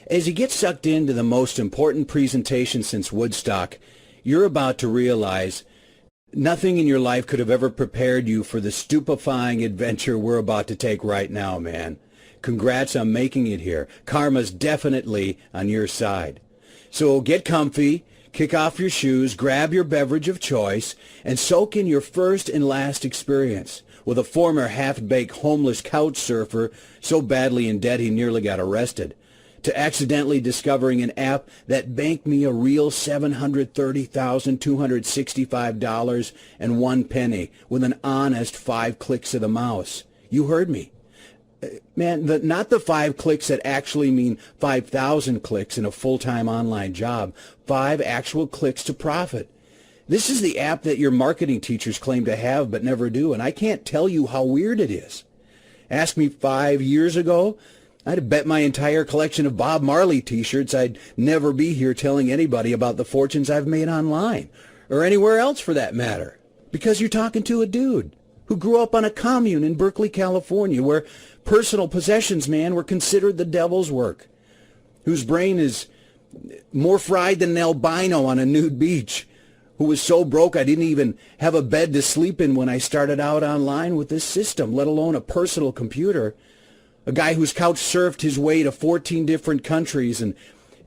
As you get sucked into the most important presentation since Woodstock, you're about to realize nothing in your life could have ever prepared you for the stupefying adventure we're about to take right now, man. Congrats on making it here. Karma's definitely on your side. So get comfy, kick off your shoes, grab your beverage of choice, and soak in your first and last experience with a former half-baked homeless couch surfer so badly in debt he nearly got arrested, to accidentally discovering an app that banked me a real $730,265.01 with an honest 5 clicks of the mouse. You heard me. Man, not the 5 clicks that actually mean 5,000 clicks in a full-time online job. 5 actual clicks to profit. This is the app that your marketing teachers claim to have but never do, and I can't tell you how weird it is. Ask me 5 years ago, I'd have bet my entire collection of Bob Marley t-shirts I'd never be here telling anybody about the fortunes I've made online, or anywhere else for that matter. Because you're talking to a dude who grew up on a commune in Berkeley, California, where personal possessions, man, were considered the devil's work, whose brain is more fried than an albino on a nude beach, who was so broke I didn't even have a bed to sleep in when I started out online with this system, let alone a personal computer. A guy whose couch surfed his way to 14 different countries and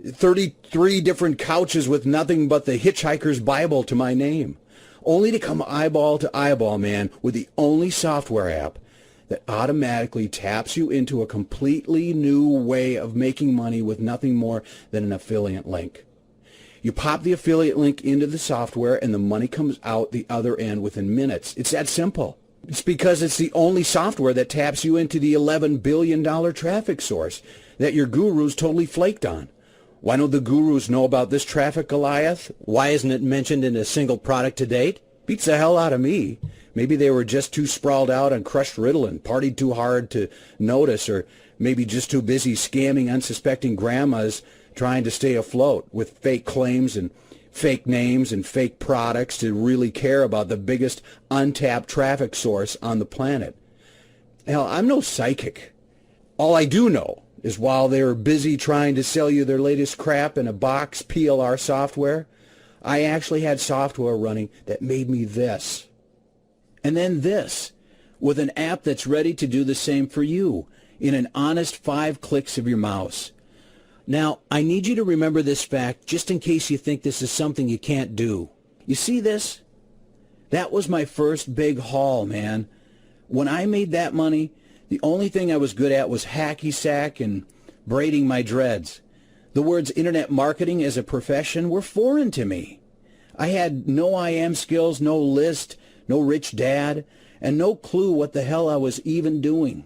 33 different couches with nothing but the Hitchhiker's Bible to my name, only to come eyeball to eyeball, man, with the only software app that automatically taps you into a completely new way of making money with nothing more than an affiliate link. You pop the affiliate link into the software and the money comes out the other end within minutes. It's that simple. It's because it's the only software that taps you into the $11 billion traffic source that your gurus totally flaked on. Why don't the gurus know about this traffic, Goliath? Why isn't it mentioned in a single product to date? Beats the hell out of me. Maybe they were just too sprawled out on crushed Ritalin, partied too hard to notice, or maybe just too busy scamming unsuspecting grandmas trying to stay afloat with fake claims and fake names and fake products to really care about the biggest untapped traffic source on the planet. Hell, I'm no psychic. All I do know is while they're busy trying to sell you their latest crap in a box PLR software, I actually had software running that made me this. And then this, with an app that's ready to do the same for you in an honest 5 clicks of your mouse. Now, I need you to remember this fact just in case you think this is something you can't do. You see this? That was my first big haul, man. When I made that money, the only thing I was good at was hacky sack and braiding my dreads. The words internet marketing as a profession were foreign to me. I had no IM skills, no list, no rich dad, and no clue what the hell I was even doing.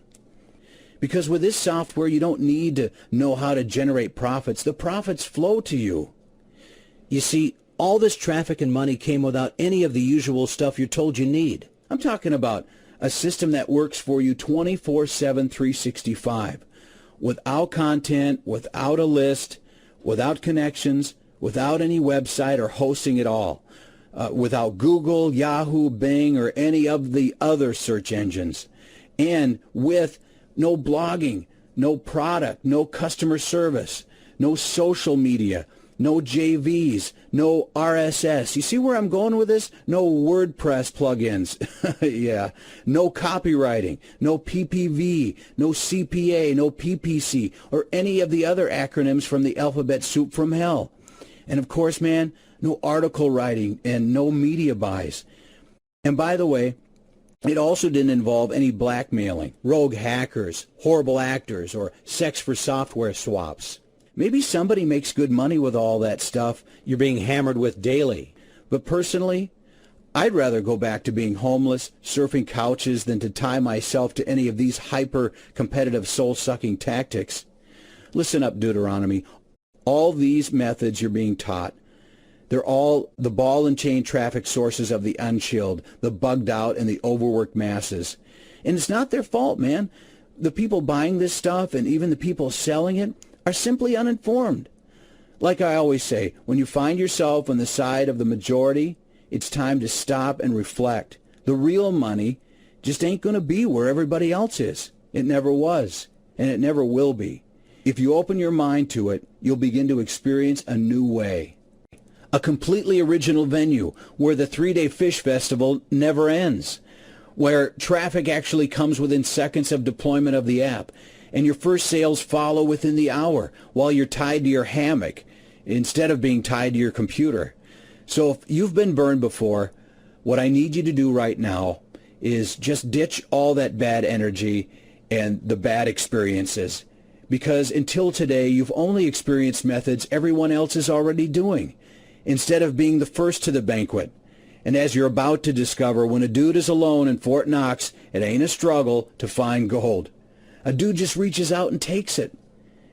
Because with this software, you don't need to know how to generate profits. The profits flow to you. You see, all this traffic and money came without any of the usual stuff you're told you need. I'm talking about a system that works for you 24/7, 365, without content, without a list, without connections, without any website or hosting at all, without Google, Yahoo, Bing, or any of the other search engines, and with no blogging, no product, no customer service, no social media, no JVs, no RSS. You see where I'm going with this? No WordPress plugins. Yeah. No copywriting, no PPV, no CPA, no PPC, or any of the other acronyms from the alphabet soup from hell. And of course, man, no article writing and no media buys. And by the way, it also didn't involve any blackmailing, rogue hackers, horrible actors, or sex for software swaps. Maybe somebody makes good money with all that stuff you're being hammered with daily. But personally, I'd rather go back to being homeless, surfing couches, than to tie myself to any of these hyper-competitive soul-sucking tactics. Listen up, Deuteronomy. All these methods you're being taught, they're all the ball and chain traffic sources of the unchilled, the bugged out, and the overworked masses. And it's not their fault, man. The people buying this stuff and even the people selling it are simply uninformed. Like I always say, when you find yourself on the side of the majority, it's time to stop and reflect. The real money just ain't going to be where everybody else is. It never was, and it never will be. If you open your mind to it, you'll begin to experience a new way. A completely original venue where the 3-day fish festival never ends, where traffic actually comes within seconds of deployment of the app, and your first sales follow within the hour while you're tied to your hammock instead of being tied to your computer. So if you've been burned before, what I need you to do right now is just ditch all that bad energy and the bad experiences, because until today you've only experienced methods everyone else is already doing, instead of being the first to the banquet. And as you're about to discover, when a dude is alone in Fort Knox, it ain't a struggle to find gold. A dude just reaches out and takes it.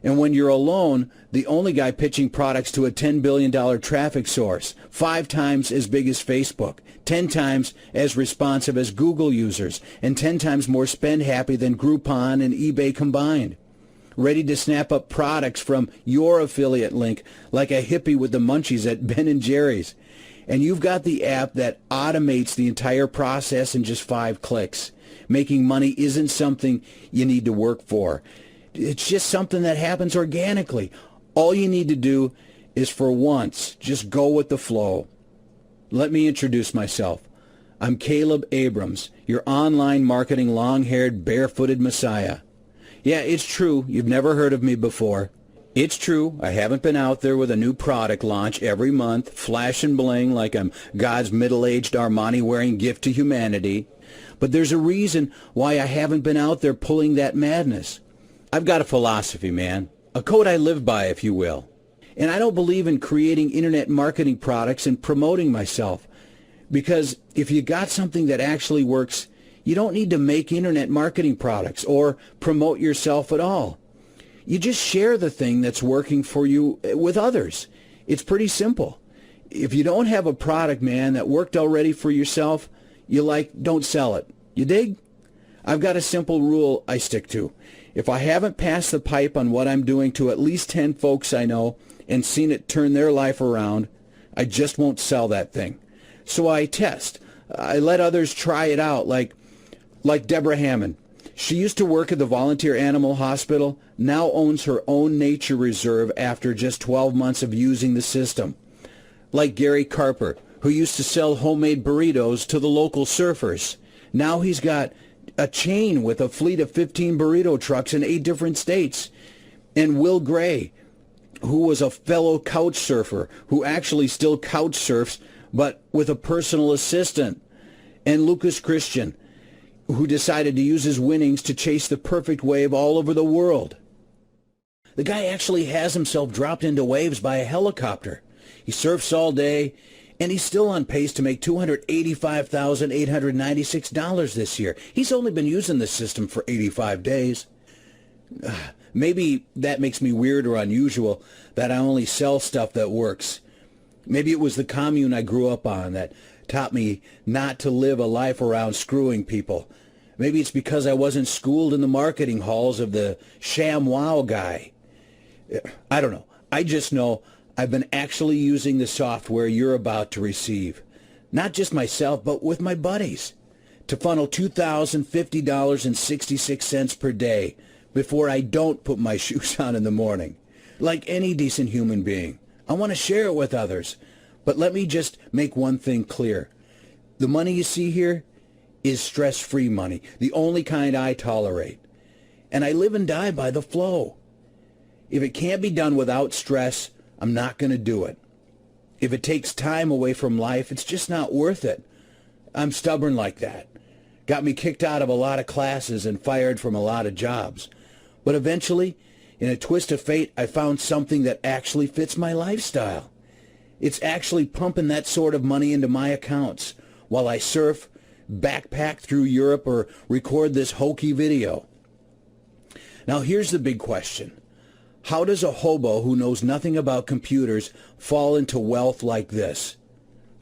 And when you're alone, the only guy pitching products to a $10 billion traffic source, 5 times as big as Facebook, 10 times as responsive as Google users, and 10 times more spend happy than Groupon and eBay combined. Ready to snap up products from your affiliate link like a hippie with the munchies at Ben & Jerry's. And you've got the app that automates the entire process in just 5 clicks. Making money isn't something you need to work for. It's just something that happens organically. All you need to do is, for once, just go with the flow. Let me introduce myself. I'm Caleb Abrams, your online marketing long-haired, barefooted messiah. Yeah, it's true, you've never heard of me before. It's true, I haven't been out there with a new product launch every month, flash and bling like I'm God's middle-aged Armani-wearing gift to humanity. But there's a reason why I haven't been out there pulling that madness. I've got a philosophy, man. A code I live by, if you will. And I don't believe in creating internet marketing products and promoting myself. Because if you got something that actually works, you don't need to make internet marketing products or promote yourself at all. You just share the thing that's working for you with others. It's pretty simple. If you don't have a product, man, that worked already for yourself, don't sell it. You dig? I've got a simple rule I stick to. If I haven't passed the pipe on what I'm doing to at least 10 folks I know and seen it turn their life around, I just won't sell that thing. So I test. I let others try it out, like Deborah Hammond. She used to work at the Volunteer Animal Hospital, now owns her own nature reserve after just 12 months of using the system. Like Gary Carper, who used to sell homemade burritos to the local surfers. Now he's got a chain with a fleet of 15 burrito trucks in 8 different states. And Will Gray, who was a fellow couch surfer, who actually still couch surfs, but with a personal assistant. And Lucas Christian, who decided to use his winnings to chase the perfect wave all over the world. The guy actually has himself dropped into waves by a helicopter. He surfs all day, and he's still on pace to make $285,896 this year. He's only been using this system for 85 days. Maybe that makes me weird or unusual, that I only sell stuff that works. Maybe it was the commune I grew up on that taught me not to live a life around screwing people. Maybe it's because I wasn't schooled in the marketing halls of the ShamWow guy. I don't know. I just know I've been actually using the software you're about to receive. Not just myself, but with my buddies. To funnel $2,050.66 per day before I don't put my shoes on in the morning. Like any decent human being, I want to share it with others. But let me just make one thing clear. The money you see here is stress-free money, the only kind I tolerate. And I live and die by the flow. If it can't be done without stress, I'm not going to do it. If it takes time away from life, it's just not worth it. I'm stubborn like that. Got me kicked out of a lot of classes and fired from a lot of jobs. But eventually, in a twist of fate, I found something that actually fits my lifestyle. It's actually pumping that sort of money into my accounts while I surf, backpack through Europe, or record this hokey video. Now here's the big question. How does a hobo who knows nothing about computers fall into wealth like this?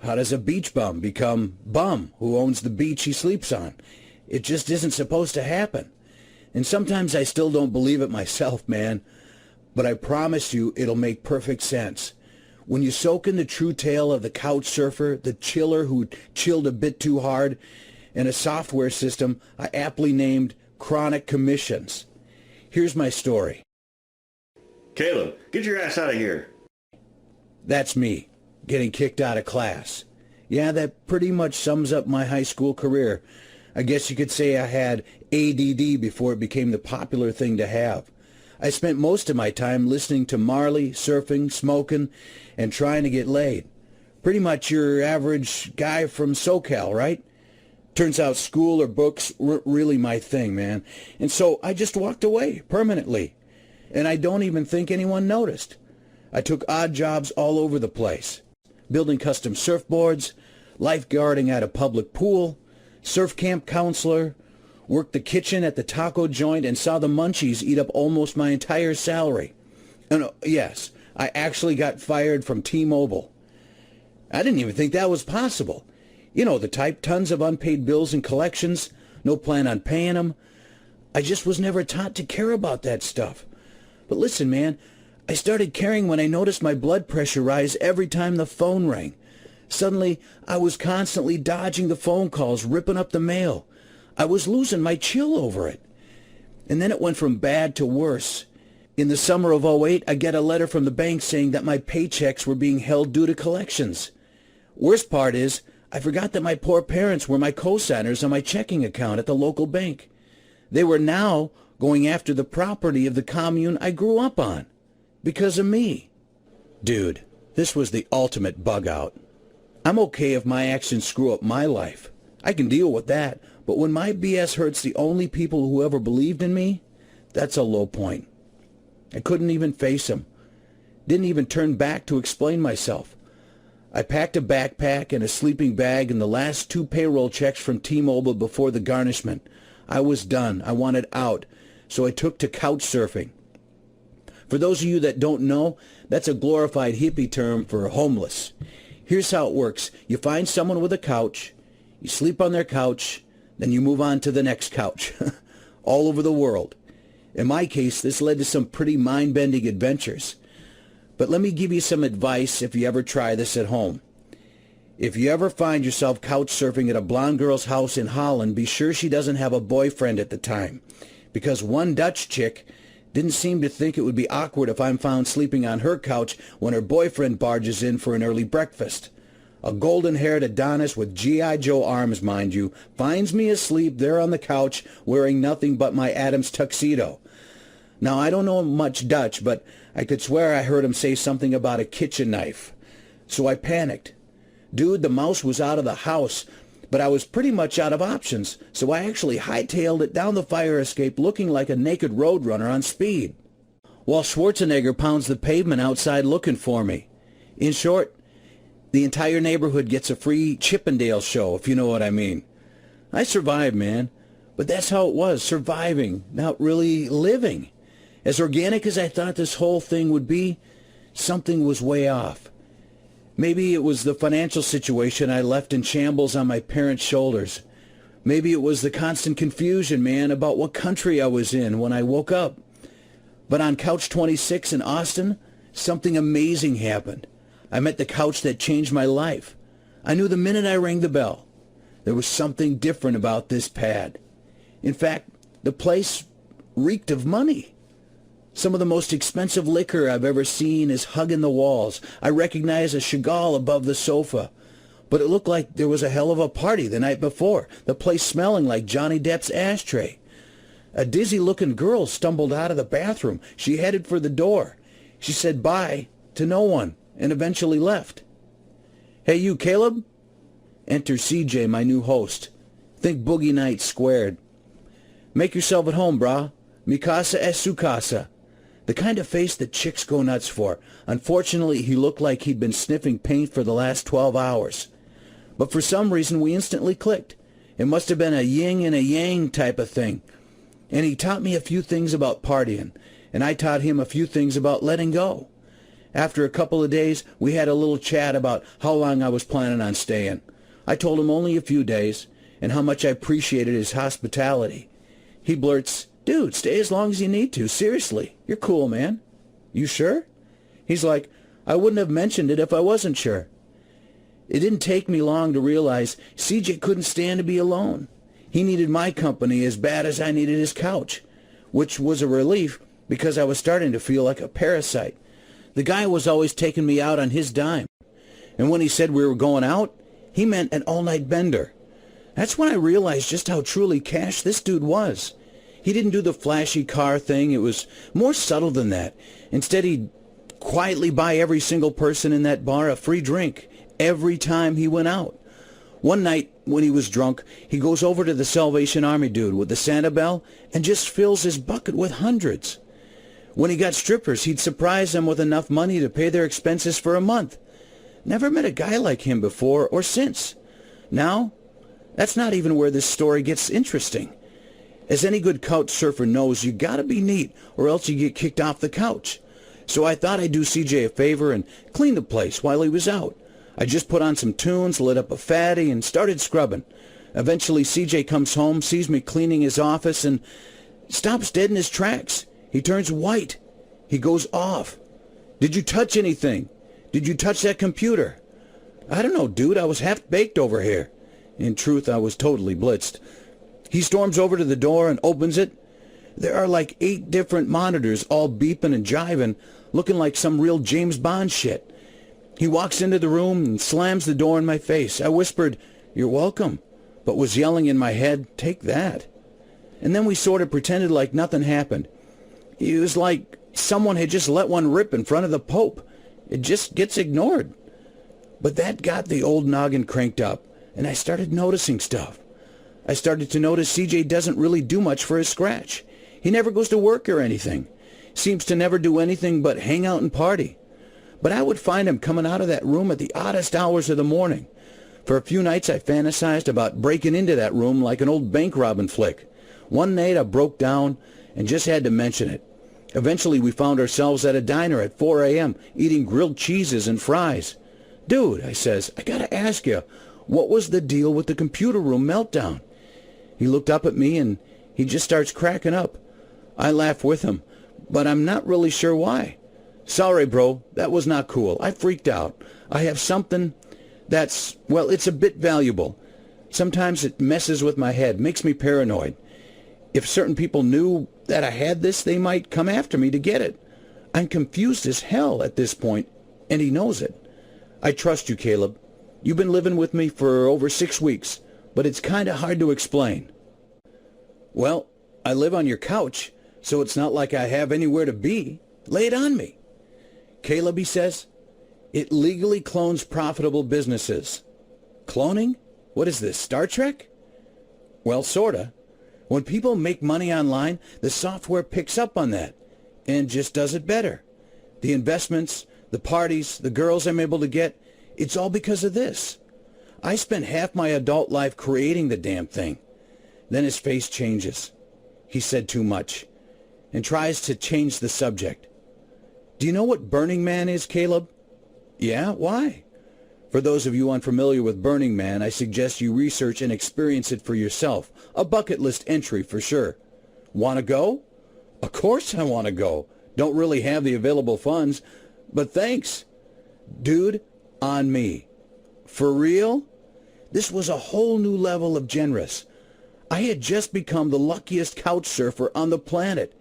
How does a beach bum become bum who owns the beach he sleeps on? It just isn't supposed to happen. And sometimes I still don't believe it myself, man. But I promise you it'll make perfect sense. When you soak in the true tale of the couch surfer, the chiller who chilled a bit too hard, and a software system I aptly named Chronic Commissions. Here's my story. Caleb, get your ass out of here. That's me, getting kicked out of class. Yeah, that pretty much sums up my high school career. I guess you could say I had ADD before it became the popular thing to have. I spent most of my time listening to Marley, surfing, smoking, and trying to get laid. Pretty much your average guy from SoCal, right? Turns out school or books weren't really my thing, man. And so I just walked away permanently. And I don't even think anyone noticed. I took odd jobs all over the place. Building custom surfboards, lifeguarding at a public pool, surf camp counselor, worked the kitchen at the taco joint and saw the munchies eat up almost my entire salary. And yes, I actually got fired from T-Mobile. I didn't even think that was possible. You know the type, tons of unpaid bills and collections, no plan on paying them. I just was never taught to care about that stuff. But listen, man, I started caring when I noticed my blood pressure rise every time the phone rang. Suddenly, I was constantly dodging the phone calls, ripping up the mail. I was losing my chill over it. And then it went from bad to worse. In the summer of '08, I get a letter from the bank saying that my paychecks were being held due to collections. Worst part is, I forgot that my poor parents were my co-signers on my checking account at the local bank. They were now going after the property of the commune I grew up on. Because of me. Dude, this was the ultimate bug out. I'm okay if my actions screw up my life. I can deal with that. But when my BS hurts the only people who ever believed in me, that's a low point. I couldn't even face them. Didn't even turn back to explain myself. I packed a backpack and a sleeping bag and the last 2 payroll checks from T-Mobile before the garnishment. I was done. I wanted out. So I took to couch surfing. For those of you that don't know, that's a glorified hippie term for homeless. Here's how it works. You find someone with a couch, you sleep on their couch, then you move on to the next couch. All over the world. In my case, this led to some pretty mind-bending adventures. But let me give you some advice if you ever try this at home. If you ever find yourself couch surfing at a blonde girl's house in Holland, be sure she doesn't have a boyfriend at the time. Because one Dutch chick didn't seem to think it would be awkward if I'm found sleeping on her couch when her boyfriend barges in for an early breakfast. A golden-haired Adonis with G.I. Joe arms, mind you, finds me asleep there on the couch wearing nothing but my Adams tuxedo. Now, I don't know much Dutch, but I could swear I heard him say something about a kitchen knife. So I panicked. Dude, the mouse was out of the house, but I was pretty much out of options, so I actually hightailed it down the fire escape looking like a naked roadrunner on speed, while Schwarzenegger pounds the pavement outside looking for me. In short, the entire neighborhood gets a free Chippendale show, if you know what I mean. I survived, man, but that's how it was, surviving, not really living. As organic as I thought this whole thing would be, something was way off. Maybe it was the financial situation I left in shambles on my parents' shoulders. Maybe it was the constant confusion, man, about what country I was in when I woke up. But on Couch 26 in Austin, something amazing happened. I met the couch that changed my life. I knew the minute I rang the bell. There was something different about this pad. In fact, the place reeked of money. Some of the most expensive liquor I've ever seen is hugging the walls. I recognized a Chagall above the sofa. But it looked like there was a hell of a party the night before, the place smelling like Johnny Depp's ashtray. A dizzy-looking girl stumbled out of the bathroom. She headed for the door. She said bye to no one and eventually left. Hey, you, Caleb? Enter CJ, my new host. Think Boogie Nights squared. Make yourself at home, brah. Mi casa es su casa. The kind of face that chicks go nuts for. Unfortunately, he looked like he'd been sniffing paint for the last 12 hours. But for some reason, we instantly clicked. It must have been a yin and a yang type of thing. And he taught me a few things about partying, and I taught him a few things about letting go. After a couple of days, we had a little chat about how long I was planning on staying. I told him only a few days, and how much I appreciated his hospitality. He blurts, "Dude, stay as long as you need to. Seriously, you're cool, man." "You sure?" He's like, "I wouldn't have mentioned it if I wasn't sure." It didn't take me long to realize CJ couldn't stand to be alone. He needed my company as bad as I needed his couch, which was a relief because I was starting to feel like a parasite. The guy was always taking me out on his dime. And when he said we were going out, he meant an all-night bender. That's when I realized just how truly cash this dude was. He didn't do the flashy car thing. It was more subtle than that. Instead, he'd quietly buy every single person in that bar a free drink every time he went out. One night, when he was drunk, he goes over to the Salvation Army dude with the Santa bell and just fills his bucket with hundreds. When he got strippers, he'd surprise them with enough money to pay their expenses for a month. Never met a guy like him before or since. Now, that's not even where this story gets interesting. As any good couch surfer knows, you gotta be neat or else you get kicked off the couch. So I thought I'd do CJ a favor and clean the place while he was out. I just put on some tunes, lit up a fatty, and started scrubbing. Eventually, CJ comes home, sees me cleaning his office, and stops dead in his tracks. He turns white. He goes off. "Did you touch anything? Did you touch that computer?" "I don't know, dude. I was half-baked over here." In truth, I was totally blitzed. He storms over to the door and opens it. There are like 8 different monitors all beeping and jiving, looking like some real James Bond shit. He walks into the room and slams the door in my face. I whispered, "You're welcome," but was yelling in my head, "Take that." And then we sort of pretended like nothing happened. It was like someone had just let one rip in front of the Pope. It just gets ignored. But that got the old noggin cranked up, and I started noticing stuff. I started to notice CJ doesn't really do much for his scratch. He never goes to work or anything. Seems to never do anything but hang out and party. But I would find him coming out of that room at the oddest hours of the morning. For a few nights I fantasized about breaking into that room like an old bank robbing flick. One night I broke down and just had to mention it. Eventually we found ourselves at a diner at 4 a.m. eating grilled cheeses and fries. "Dude," I says, "I gotta ask you, what was the deal with the computer room meltdown?" He looked up at me and he just starts cracking up. I laugh with him, but I'm not really sure why. "Sorry, bro, that was not cool. I freaked out. I have something that's, well, it's a bit valuable. Sometimes it messes with my head, makes me paranoid. If certain people knew that I had this, they might come after me to get it. I'm confused as hell at this point, and he knows it. I trust you, Caleb. You've been living with me for over 6 weeks, but it's kind of hard to explain." "Well, I live on your couch, so it's not like I have anywhere to be. Lay it on me." "Caleb," he says, "it legally clones profitable businesses." "Cloning? What is this, Star Trek?" "Well, sorta. When people make money online, the software picks up on that and just does it better. The investments, the parties, the girls I'm able to get, it's all because of this. I spent half my adult life creating the damn thing." Then his face changes. He said too much and tries to change the subject. "Do you know what Burning Man is, Caleb?" "Yeah, why?" "For those of you unfamiliar with Burning Man, I suggest you research and experience it for yourself. A bucket list entry for sure." "Want to go?" "Of course I want to go. Don't really have the available funds, but thanks." "Dude, on me." "For real?" This was a whole new level of generous. I had just become the luckiest couch surfer on the planet.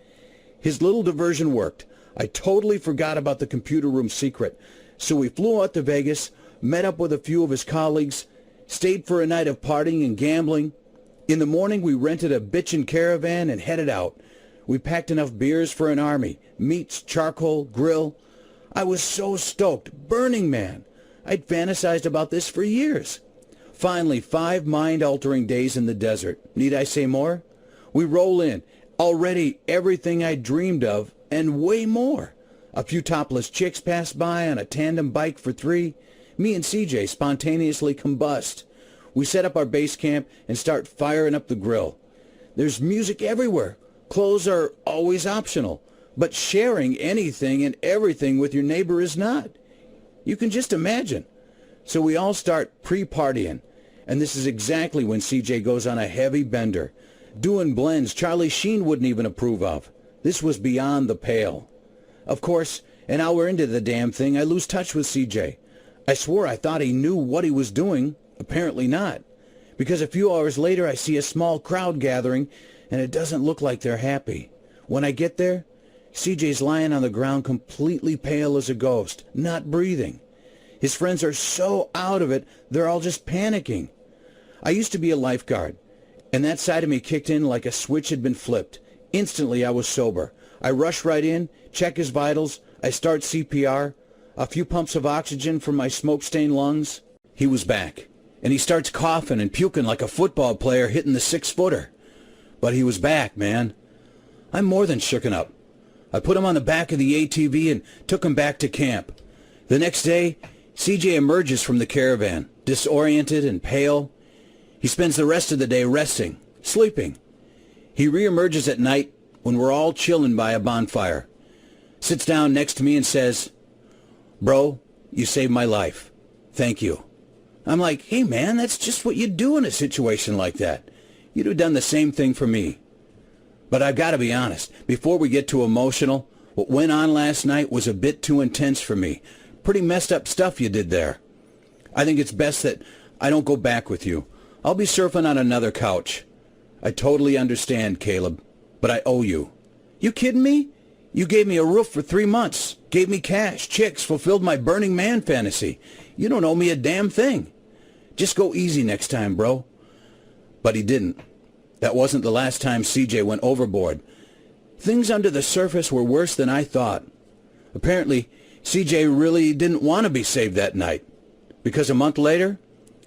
His little diversion worked. I totally forgot about the computer room secret. So we flew out to Vegas, met up with a few of his colleagues, stayed for a night of partying and gambling. In the morning, we rented a bitchin' caravan and headed out. We packed enough beers for an army, meats, charcoal, grill. I was so stoked. Burning Man. I'd fantasized about this for years. Finally, 5 mind-altering days in the desert. Need I say more? We roll in. Already everything I dreamed of and way more. A few topless chicks pass by on a tandem bike for 3. Me and CJ spontaneously combust. We set up our base camp and start firing up the grill. There's music everywhere. Clothes are always optional. But sharing anything and everything with your neighbor is not. You can just imagine. So we all start pre-partying. And this is exactly when CJ goes on a heavy bender. Doing blends Charlie Sheen wouldn't even approve of. This was beyond the pale. Of course, an hour into the damn thing, I lose touch with CJ. I swore I thought he knew what he was doing. Apparently not. Because a few hours later, I see a small crowd gathering, and it doesn't look like they're happy. When I get there, CJ's lying on the ground completely pale as a ghost, not breathing. His friends are so out of it, they're all just panicking. I used to be a lifeguard, and that side of me kicked in like a switch had been flipped. Instantly, I was sober. I rush right in, check his vitals, I start CPR, a few pumps of oxygen from my smoke-stained lungs. He was back, and he starts coughing and puking like a football player hitting the 6-footer. But he was back, man. I'm more than shooken up. I put him on the back of the ATV and took him back to camp. The next day, CJ emerges from the caravan, disoriented and pale. He spends the rest of the day resting, sleeping. He reemerges at night when we're all chilling by a bonfire. Sits down next to me and says, "Bro, you saved my life. Thank you." I'm like, "Hey man, that's just what you do in a situation like that. You'd have done the same thing for me." But I've got to be honest, before we get too emotional, what went on last night was a bit too intense for me. Pretty messed up stuff you did there. I think it's best that I don't go back with you. I'll be surfing on another couch. I totally understand, Caleb, but I owe you. You kidding me? You gave me a roof for 3 months, gave me cash, chicks, fulfilled my Burning Man fantasy. You don't owe me a damn thing. Just go easy next time, bro. But he didn't. That wasn't the last time CJ went overboard. Things under the surface were worse than I thought. Apparently, CJ really didn't want to be saved that night, because a month later,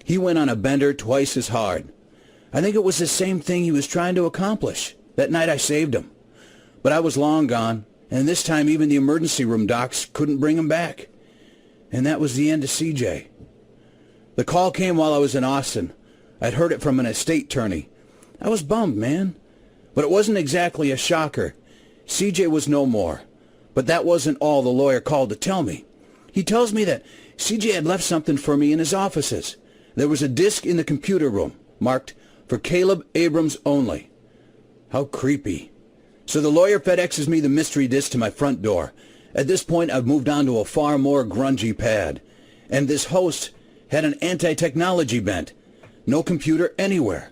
he went on a bender twice as hard. I think it was the same thing he was trying to accomplish. That night I saved him. But I was long gone, and this time even the emergency room docs couldn't bring him back. And that was the end of CJ. The call came while I was in Austin. I'd heard it from an estate attorney. I was bummed, man. But it wasn't exactly a shocker. CJ was no more. But that wasn't all the lawyer called to tell me. He tells me that CJ had left something for me in his offices. There was a disc in the computer room, marked, "For Caleb Abrams only." How creepy. So the lawyer FedExes me the mystery disc to my front door. At this point, I've moved on to a far more grungy pad. And this host had an anti-technology bent. No computer anywhere.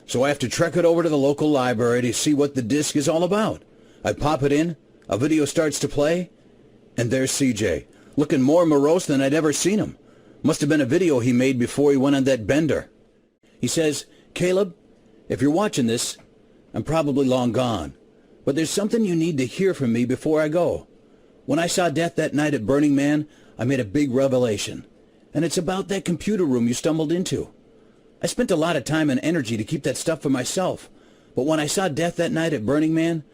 So I have to trek it over to the local library to see what the disc is all about. I pop it in, a video starts to play, and there's CJ, looking more morose than I'd ever seen him. Must have been a video he made before he went on that bender. He says, "Caleb, if you're watching this, I'm probably long gone. But there's something you need to hear from me before I go. When I saw death that night at Burning Man, I made a big revelation. And it's about that computer room you stumbled into. I spent a lot of time and energy to keep that stuff for myself. But when I saw death that night at Burning Man,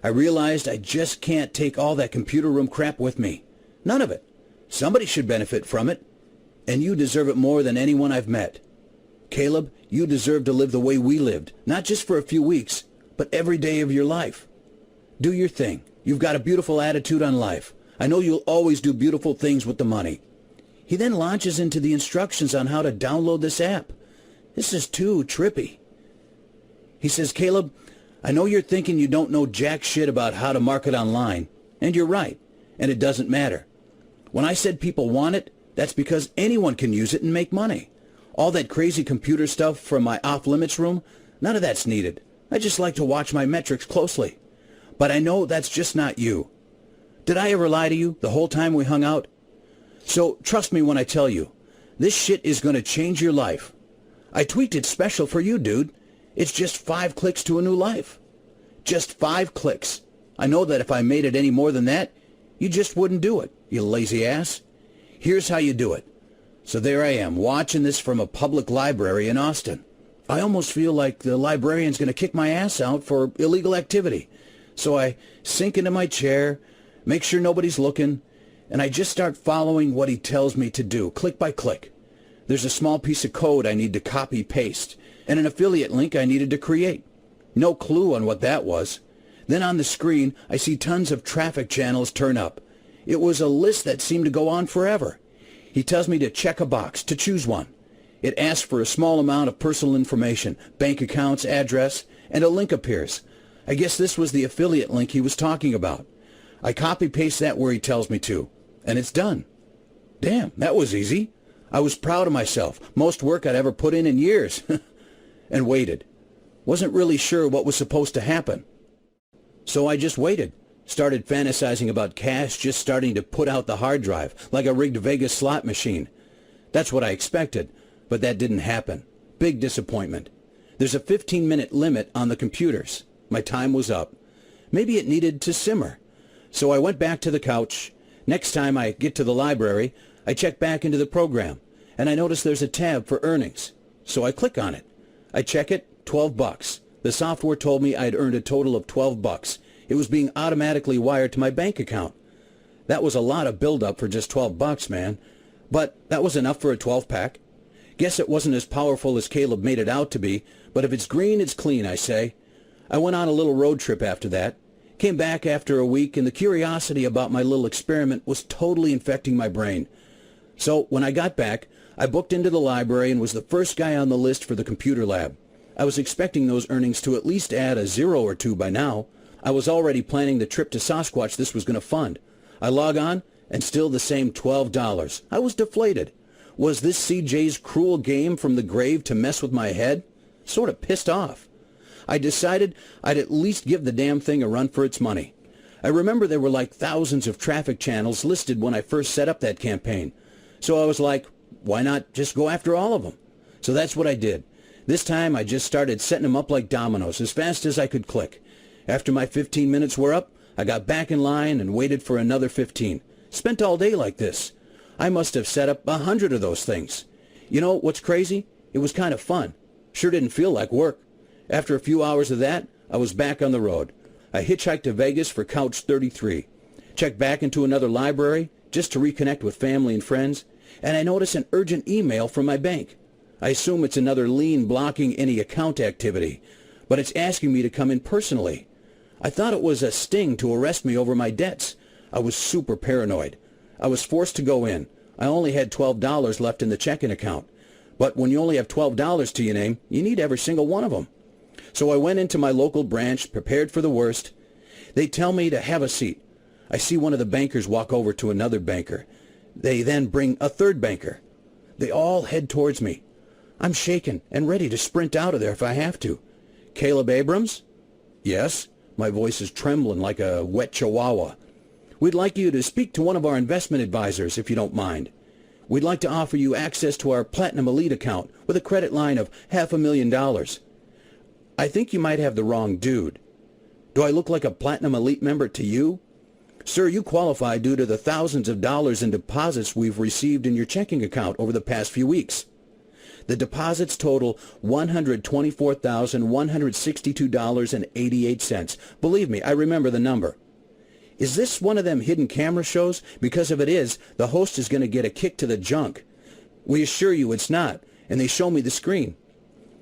I realized I just can't take all that computer room crap with me. None of it. Somebody should benefit from it. And you deserve it more than anyone I've met. Caleb, you deserve to live the way we lived, not just for a few weeks, but every day of your life. Do your thing. You've got a beautiful attitude on life. I know you'll always do beautiful things with the money." He then launches into the instructions on how to download this app. This is too trippy. He says, "Caleb, I know you're thinking you don't know jack shit about how to market online, and you're right, and it doesn't matter. When I said people want it, that's because anyone can use it and make money. All that crazy computer stuff from my off-limits room, none of that's needed. I just like to watch my metrics closely. But I know that's just not you. Did I ever lie to you the whole time we hung out? So trust me when I tell you, this shit is going to change your life. I tweaked it special for you, dude. It's just 5 clicks to a new life. Just 5 clicks. I know that if I made it any more than that, you just wouldn't do it, you lazy ass. Here's how you do it." So there I am, watching this from a public library in Austin. I almost feel like the librarian's going to kick my ass out for illegal activity. So I sink into my chair, make sure nobody's looking, and I just start following what he tells me to do, click by click. There's a small piece of code I need to copy-paste, and an affiliate link I needed to create. No clue on what that was. Then on the screen, I see tons of traffic channels turn up. It was a list that seemed to go on forever. He tells me to check a box, to choose one. It asks for a small amount of personal information, bank accounts, address, and a link appears. I guess this was the affiliate link he was talking about. I copy-paste that where he tells me to, and it's done. Damn, that was easy. I was proud of myself, most work I'd ever put in years, and waited. Wasn't really sure what was supposed to happen. So I just waited, Started fantasizing about cash just starting to put out the hard drive, like a rigged Vegas slot machine. That's what I expected, but that didn't happen. Big disappointment. There's a 15-minute limit on the computers. My time was up. Maybe it needed to simmer. So I went back to the couch. Next time I get to the library, I check back into the program, and I notice there's a tab for earnings. So I click on it. I check it, $12. The software told me I'd earned a total of $12. It was being automatically wired to my bank account. That was a lot of build-up for just $12, man. But that was enough for a 12-pack. Guess it wasn't as powerful as Caleb made it out to be, but if it's green, it's clean, I say. I went on a little road trip after that. Came back after a week, and the curiosity about my little experiment was totally infecting my brain. So when I got back, I booked into the library and was the first guy on the list for the computer lab. I was expecting those earnings to at least add a 0 or 2 by now. I was already planning the trip to Sasquatch this was going to fund. I log on, and still the same $12. I was deflated. Was this CJ's cruel game from the grave to mess with my head? Sort of pissed off. I decided I'd at least give the damn thing a run for its money. I remember there were like thousands of traffic channels listed when I first set up that campaign. So I was like, why not just go after all of them? So that's what I did. This time I just started setting them up like dominoes as fast as I could click. After my 15 minutes were up, I got back in line and waited for another 15. Spent all day like this. I must have set up 100 of those things. You know what's crazy? It was kind of fun. Sure didn't feel like work. After a few hours of that, I was back on the road. I hitchhiked to Vegas for Couch 33. Checked back into another library just to reconnect with family and friends, and I notice an urgent email from my bank. I assume it's another lien blocking any account activity, but it's asking me to come in personally. I thought it was a sting to arrest me over my debts. I was super paranoid. I was forced to go in. I only had $12 left in the checking account. But when you only have $12 to your name, you need every single one of them. So I went into my local branch, prepared for the worst. They tell me to have a seat. I see one of the bankers walk over to another banker. They then bring a third banker. They all head towards me. I'm shaken and ready to sprint out of there if I have to. Caleb Abrams? Yes. My voice is trembling like a wet chihuahua. We'd like you to speak to one of our investment advisors, if you don't mind. We'd like to offer you access to our Platinum Elite account with a credit line of $500,000. I think you might have the wrong dude. Do I look like a Platinum Elite member to you? Sir, you qualify due to the thousands of dollars in deposits we've received in your checking account over the past few weeks. The deposits total $124,162.88. Believe me, I remember the number. Is this one of them hidden camera shows? Because if it is, the host is going to get a kick to the junk. We assure you it's not, and they show me the screen.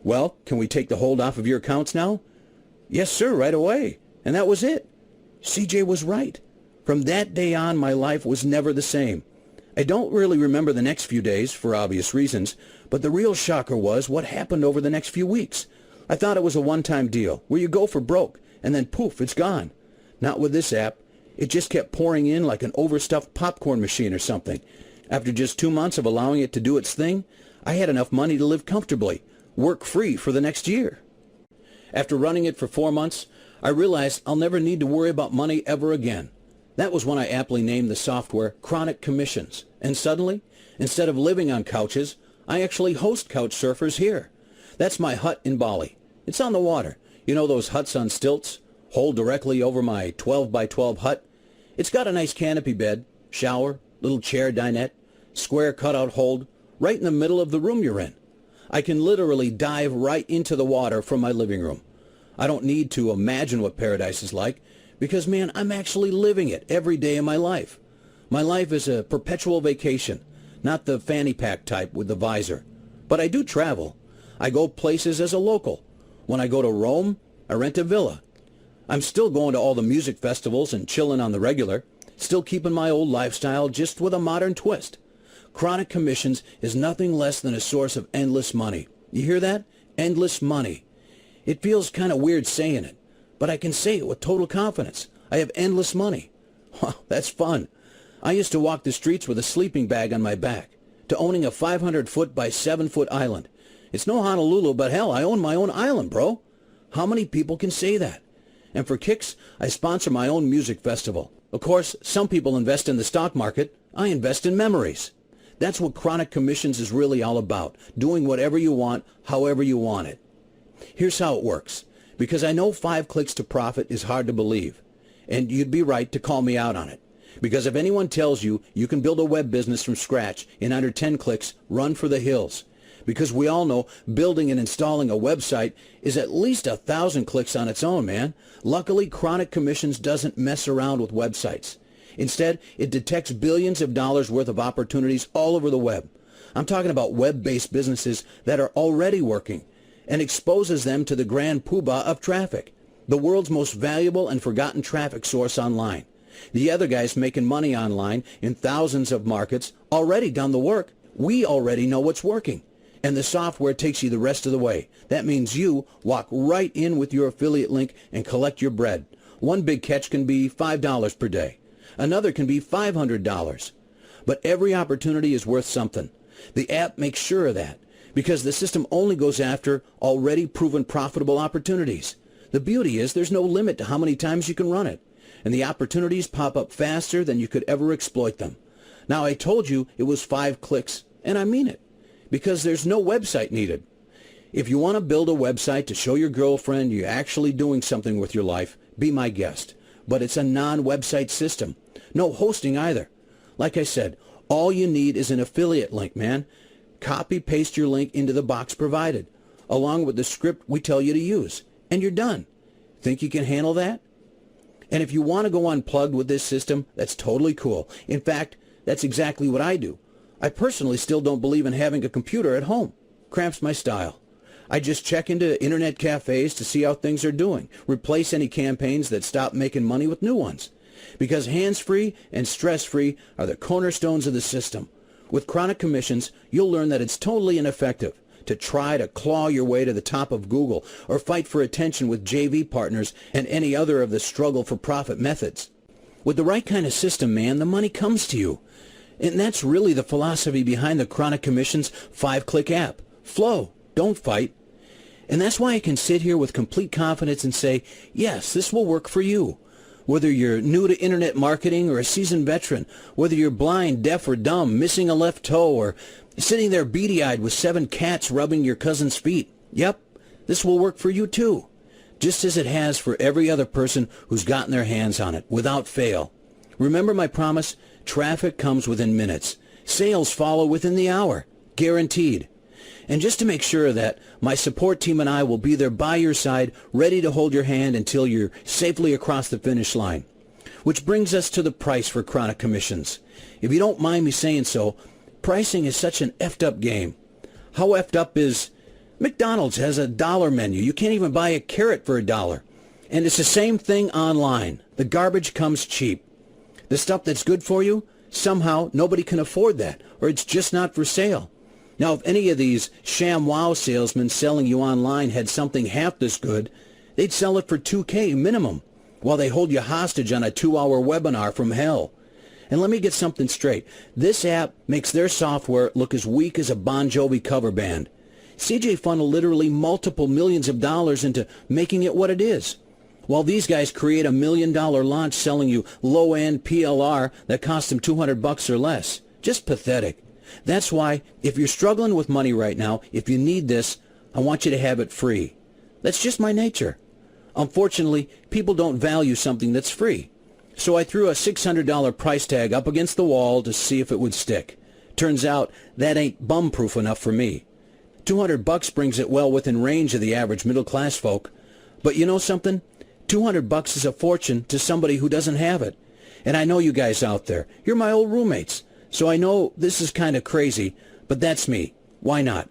Well, can we take the hold off of your accounts now? Yes, sir, right away. And that was it. CJ was right. From that day on, my life was never the same. I don't really remember the next few days, for obvious reasons, but the real shocker was what happened over the next few weeks. I thought it was a one-time deal, where you go for broke, and then poof, it's gone. Not with this app. It just kept pouring in like an overstuffed popcorn machine or something. After just 2 months of allowing it to do its thing, I had enough money to live comfortably, work-free for the next year. After running it for 4 months, I realized I'll never need to worry about money ever again. That was when I aptly named the software Chronic Commissions. And suddenly, instead of living on couches, I actually host couch surfers here. That's my hut in Bali. It's on the water. You know those huts on stilts? Hole directly over my 12 by 12 hut. It's got a nice canopy bed, shower, little chair dinette, square cutout hold, right in the middle of the room you're in. I can literally dive right into the water from my living room. I don't need to imagine what paradise is like, because, man, I'm actually living it every day of my life. My life is a perpetual vacation, not the fanny pack type with the visor. But I do travel. I go places as a local. When I go to Rome, I rent a villa. I'm still going to all the music festivals and chilling on the regular, still keeping my old lifestyle just with a modern twist. Chronic Commissions is nothing less than a source of endless money. You hear that? Endless money. It feels kind of weird saying it, but I can say it with total confidence. I have endless money. Wow, that's fun. I used to walk the streets with a sleeping bag on my back, to owning a 500-foot by 7-foot island. It's no Honolulu, but hell, I own my own island, bro. How many people can say that? And for kicks, I sponsor my own music festival. Of course, some people invest in the stock market. I invest in memories. That's what Chronic Commissions is really all about, doing whatever you want, however you want it. Here's how it works, because I know 5 clicks to profit is hard to believe, and you'd be right to call me out on it. Because if anyone tells you you can build a web business from scratch in under 10 clicks, run for the hills. Because we all know building and installing a website is at least 1,000 clicks on its own, man. Luckily, Chronic Commissions doesn't mess around with websites. Instead, it detects billions of dollars worth of opportunities all over the web. I'm talking about web-based businesses that are already working, and exposes them to the grand poobah of traffic, the world's most valuable and forgotten traffic source online. The other guys making money online in thousands of markets already done the work. We already know what's working. And the software takes you the rest of the way. That means you walk right in with your affiliate link and collect your bread. One big catch can be $5 per day. Another can be $500. But every opportunity is worth something. The app makes sure of that, because the system only goes after already proven profitable opportunities. The beauty is there's no limit to how many times you can run it, and the opportunities pop up faster than you could ever exploit them. Now, I told you it was 5 clicks, and I mean it, because there's no website needed. If you want to build a website to show your girlfriend you're actually doing something with your life, be my guest. But it's a non-website system. No hosting either. Like I said, all you need is an affiliate link, man. Copy-paste your link into the box provided, along with the script we tell you to use, and you're done. Think you can handle that? And if you want to go unplugged with this system, that's totally cool. In fact, that's exactly what I do. I personally still don't believe in having a computer at home. Cramps my style. I just check into internet cafes to see how things are doing, replace any campaigns that stop making money with new ones. Because hands-free and stress-free are the cornerstones of the system. With Chronic Commissions, you'll learn that it's totally ineffective to try to claw your way to the top of Google or fight for attention with JV partners and any other of the struggle for profit methods. With the right kind of system, man, the money comes to you. And that's really the philosophy behind the Chronic Commissions 5-click app. Flow, don't fight. And that's why I can sit here with complete confidence and say, yes, this will work for you. Whether you're new to internet marketing or a seasoned veteran, whether you're blind, deaf, or dumb, missing a left toe, or sitting there beady-eyed with 7 cats rubbing your cousin's feet. Yep, this will work for you too, just as it has for every other person who's gotten their hands on it, without fail. Remember my promise? Traffic comes within minutes. Sales follow within the hour. Guaranteed. And just to make sure of that, my support team and I will be there by your side, ready to hold your hand until you're safely across the finish line. Which brings us to the price for Chronic Commissions. If you don't mind me saying so, pricing is such an effed up game. How effed up is McDonald's has a dollar menu. You can't even buy a carrot for $1. And it's the same thing online. The garbage comes cheap. The stuff that's good for you, somehow nobody can afford that, or it's just not for sale. Now, if any of these sham wow salesmen selling you online had something half this good, they'd sell it for $2,000 minimum, while they hold you hostage on a 2-hour webinar from hell. And let me get something straight. This app makes their software look as weak as a Bon Jovi cover band. CJ funneled literally multiple millions of dollars into making it what it is, while these guys create $1 million launch selling you low-end PLR that costs them $200 or less. Just pathetic. That's why, if you're struggling with money right now, if you need this, I want you to have it free. That's just my nature. Unfortunately, people don't value something that's free. So I threw a $600 price tag up against the wall to see if it would stick. Turns out that ain't bum-proof enough for me. $200 brings it well within range of the average middle-class folk. But you know something? $200 is a fortune to somebody who doesn't have it. And I know you guys out there. You're my old roommates. So I know this is kind of crazy, but that's me. Why not?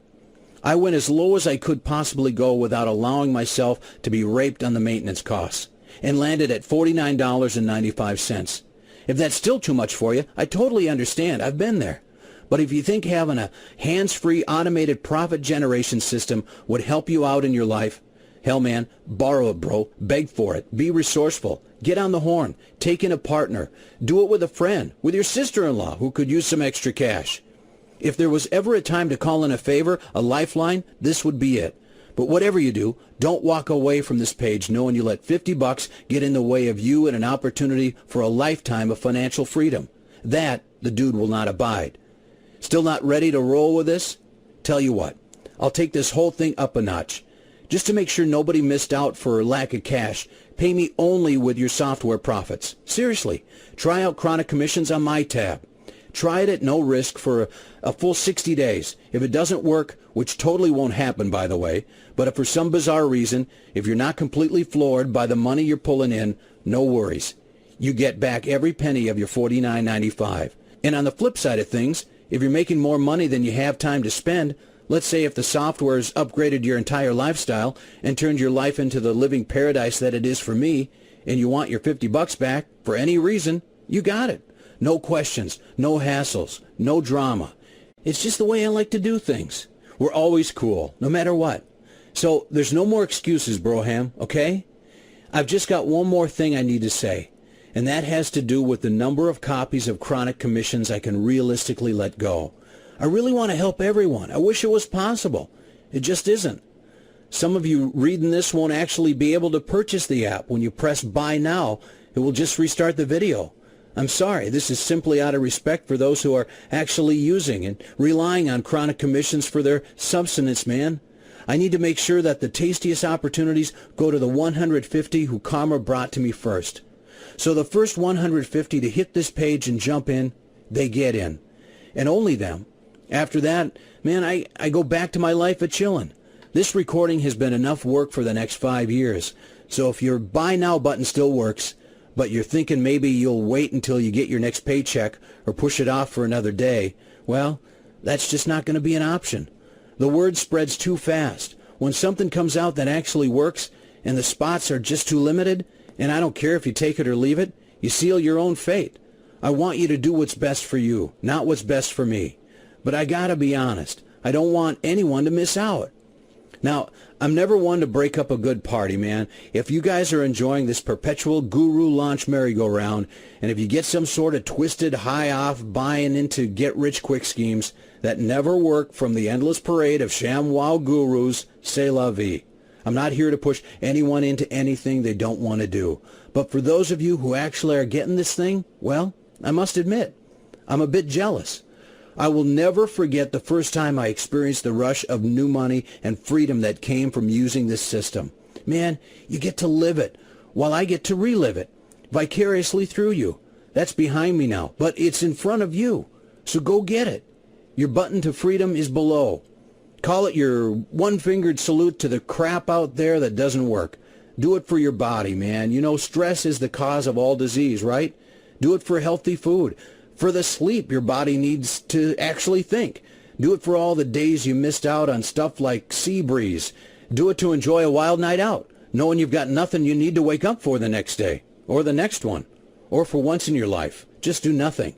I went as low as I could possibly go without allowing myself to be raped on the maintenance costs, and landed at $49.95. If that's still too much for you, I totally understand. I've been there. But if you think having a hands-free automated profit generation system would help you out in your life, hell, man, borrow it, bro. Beg for it. Be resourceful. Get on the horn. Take in a partner. Do it with a friend, with your sister-in-law who could use some extra cash. If there was ever a time to call in a favor, a lifeline, this would be it. But whatever you do, don't walk away from this page knowing you let $50 get in the way of you and an opportunity for a lifetime of financial freedom. That the dude will not abide. Still not ready to roll with this? Tell you what, I'll take this whole thing up a notch. Just to make sure nobody missed out for lack of cash, pay me only with your software profits. Seriously, try out Chronic Commissions on my tab. Try it at no risk for a full 60 days. If it doesn't work, which totally won't happen, by the way, but if for some bizarre reason, if you're not completely floored by the money you're pulling in, no worries. You get back every penny of your $49.95. And on the flip side of things, if you're making more money than you have time to spend, let's say if the software's upgraded your entire lifestyle and turned your life into the living paradise that it is for me, and you want your $50 back for any reason, you got it. No questions, no hassles, no drama. It's just the way I like to do things. We're always cool, no matter what. So there's no more excuses, Broham, okay? I've just got one more thing I need to say, and that has to do with the number of copies of Chronic Commissions I can realistically let go. I really want to help everyone. I wish it was possible. It just isn't. Some of you reading this won't actually be able to purchase the app. When you press buy now, it will just restart the video. I'm sorry, this is simply out of respect for those who are actually using and relying on Chronic Commissions for their subsistence, man. I need to make sure that the tastiest opportunities go to the 150 who karma brought to me first. So the first 150 to hit this page and jump in, they get in. And only them. After that, man, I go back to my life of chillin'. This recording has been enough work for the next 5 years. So if your buy now button still works, but you're thinking maybe you'll wait until you get your next paycheck or push it off for another day, well, that's just not going to be an option. The word spreads too fast. When something comes out that actually works and the spots are just too limited, and I don't care if you take it or leave it, you seal your own fate. I want you to do what's best for you, not what's best for me. But I gotta be honest, I don't want anyone to miss out. Now, I'm never one to break up a good party, man. If you guys are enjoying this perpetual guru launch merry-go-round, and if you get some sort of twisted high-off buying into get-rich-quick schemes that never work from the endless parade of ShamWow gurus, c'est la vie. I'm not here to push anyone into anything they don't want to do. But for those of you who actually are getting this thing, well, I must admit, I'm a bit jealous. I will never forget the first time I experienced the rush of new money and freedom that came from using this system. Man, you get to live it, while I get to relive it, vicariously through you. That's behind me now, but it's in front of you. So go get it. Your button to freedom is below. Call it your one-fingered salute to the crap out there that doesn't work. Do it for your body, man. You know, stress is the cause of all disease, right? Do it for healthy food. For the sleep your body needs to actually think. Do it for all the days you missed out on stuff like sea breeze. Do it to enjoy a wild night out, knowing you've got nothing you need to wake up for the next day, or the next one, or for once in your life. Just do nothing.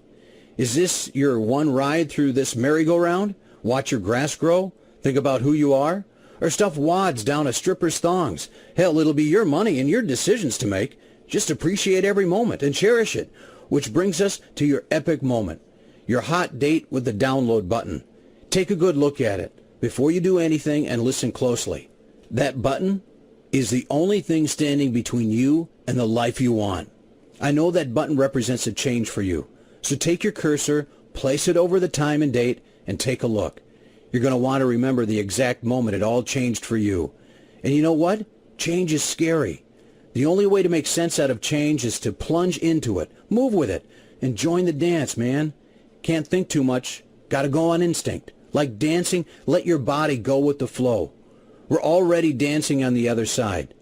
Is this your one ride through this merry-go-round? Watch your grass grow? Think about who you are? Or stuff wads down a stripper's thongs? Hell, it'll be your money and your decisions to make. Just appreciate every moment and cherish it. Which brings us to your epic moment, your hot date with the download button. Take a good look at it before you do anything and listen closely. That button is the only thing standing between you and the life you want. I know that button represents a change for you. So take your cursor, place it over the time and date, and take a look. You're going to want to remember the exact moment it all changed for you. And you know what? Change is scary. The only way to make sense out of change is to plunge into it, move with it, and join the dance, man. Can't think too much. Gotta go on instinct. Like dancing, let your body go with the flow. We're already dancing on the other side.